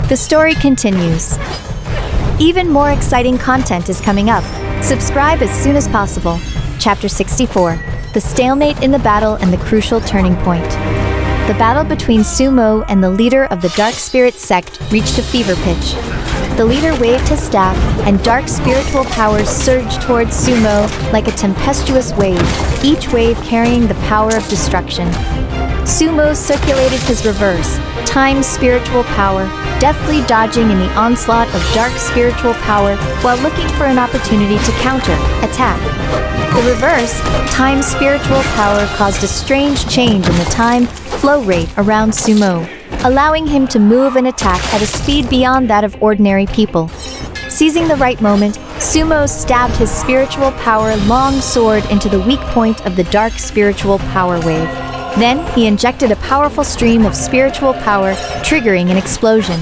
The story continues. Even more exciting content is coming up. Subscribe as soon as possible. Chapter 64. The Stalemate in the Battle and the Crucial Turning Point. The battle between Sumo and the leader of the Dark Spirit sect reached a fever pitch. The leader waved his staff, and dark spiritual powers surged towards Sumo like a tempestuous wave, each wave carrying the power of destruction. Sumo circulated his reverse, time spiritual power, deftly dodging in the onslaught of dark spiritual power while looking for an opportunity to counter-attack. The reverse, time spiritual power caused a strange change in the time flow rate around Sumo, allowing him to move and attack at a speed beyond that of ordinary people. Seizing the right moment, Sumo stabbed his spiritual power long sword into the weak point of the dark spiritual power wave. Then, he injected a powerful stream of spiritual power, triggering an explosion.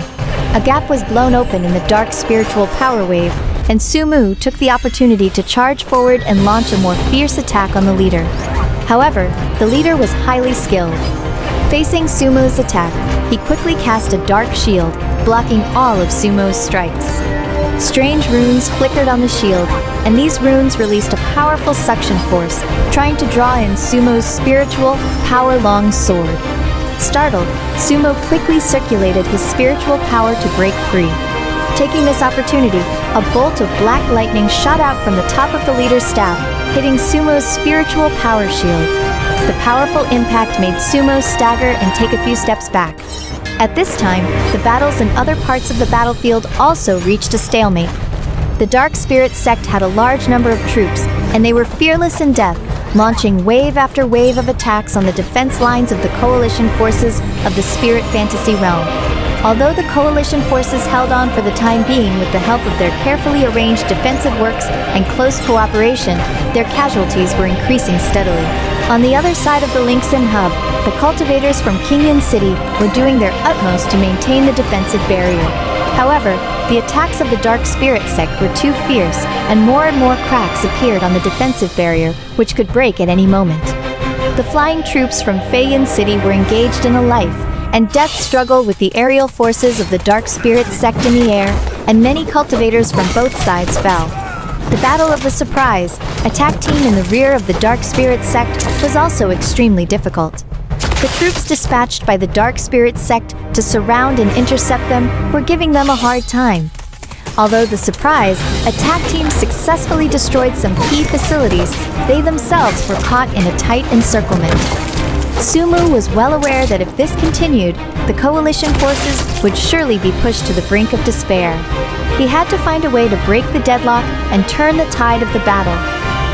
A gap was blown open in the dark spiritual power wave, and Sumo took the opportunity to charge forward and launch a more fierce attack on the leader. However, the leader was highly skilled. Facing Sumo's attack, he quickly cast a dark shield, blocking all of Sumo's strikes. Strange runes flickered on the shield, and these runes released a powerful suction force, trying to draw in Sumo's spiritual, power-long sword. Startled, Sumo quickly circulated his spiritual power to break free. Taking this opportunity, a bolt of black lightning shot out from the top of the leader's staff, hitting Sumo's spiritual power shield. The powerful impact made Sumo stagger and take a few steps back. At this time, the battles in other parts of the battlefield also reached a stalemate. The Dark Spirit sect had a large number of troops, and they were fearless in death, launching wave after wave of attacks on the defense lines of the coalition forces of the Spirit Fantasy realm. Although the coalition forces held on for the time being with the help of their carefully arranged defensive works and close cooperation, their casualties were increasing steadily. On the other side of the Linxin hub, the cultivators from Kingyun City were doing their utmost to maintain the defensive barrier. However, the attacks of the Dark Spirit sect were too fierce, and more cracks appeared on the defensive barrier, which could break at any moment. The flying troops from Feiyun City were engaged in a life and death struggle with the aerial forces of the Dark Spirit sect in the air, and many cultivators from both sides fell. The Battle of the Surprise, attack team in the rear of the Dark Spirit sect, was also extremely difficult. The troops dispatched by the Dark Spirit sect to surround and intercept them were giving them a hard time. Although the Surprise, attack team successfully destroyed some key facilities, they themselves were caught in a tight encirclement. Sumo was well aware that if this continued, the coalition forces would surely be pushed to the brink of despair. He had to find a way to break the deadlock and turn the tide of the battle.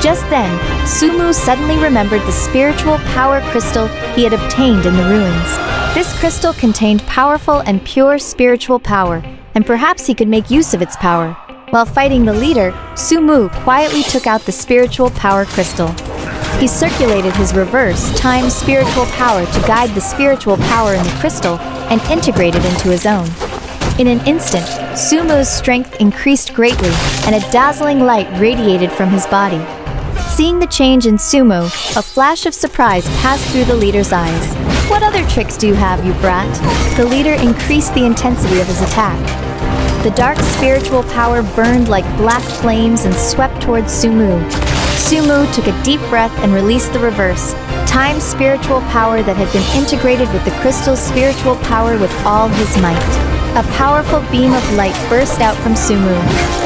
Just then, Sumo suddenly remembered the spiritual power crystal he had obtained in the ruins. This crystal contained powerful and pure spiritual power, and perhaps he could make use of its power. While fighting the leader, Sumo quietly took out the spiritual power crystal. He circulated his reverse time spiritual power to guide the spiritual power in the crystal and integrate it into his own. In an instant, Sumo's strength increased greatly, and a dazzling light radiated from his body. Seeing the change in Sumo, a flash of surprise passed through the leader's eyes. "What other tricks do you have, you brat?" The leader increased the intensity of his attack. The dark spiritual power burned like black flames and swept towards Sumo. Sumo took a deep breath and released the reverse, time spiritual power that had been integrated with the crystal's spiritual power with all his might. A powerful beam of light burst out from Sumo.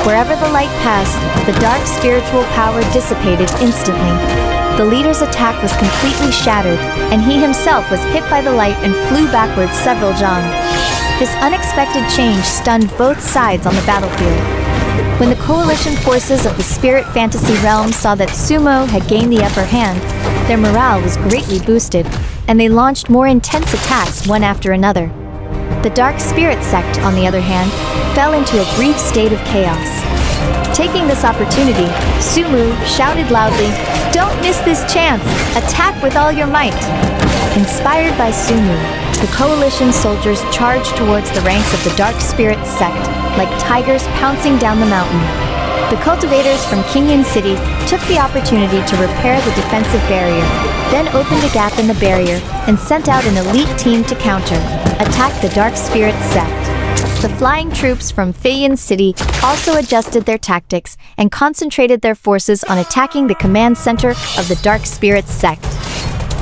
Wherever the light passed, the dark spiritual power dissipated instantly. The leader's attack was completely shattered, and he himself was hit by the light and flew backwards several jang. This unexpected change stunned both sides on the battlefield. When the coalition forces of the Spirit Fantasy realm saw that Sumo had gained the upper hand, their morale was greatly boosted, and they launched more intense attacks one after another. The Dark Spirit sect, on the other hand, fell into a brief state of chaos. Taking this opportunity, Sumo shouted loudly, "Don't miss this chance! Attack with all your might!" Inspired by Sumo, the coalition soldiers charged towards the ranks of the Dark Spirit sect, like tigers pouncing down the mountain. The cultivators from Kingyun City took the opportunity to repair the defensive barrier, then opened a gap in the barrier and sent out an elite team to attack the Dark Spirit sect. The flying troops from Fayin City also adjusted their tactics and concentrated their forces on attacking the command center of the Dark Spirits sect.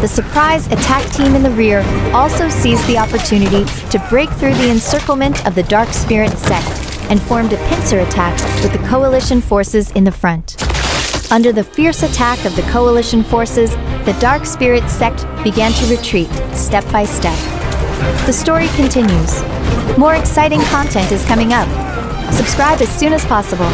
The surprise attack team in the rear also seized the opportunity to break through the encirclement of the Dark Spirit sect and formed a pincer attack with the Coalition forces in the front. Under the fierce attack of the Coalition forces, the Dark Spirit sect began to retreat, step by step. The story continues. More exciting content is coming up. Subscribe as soon as possible.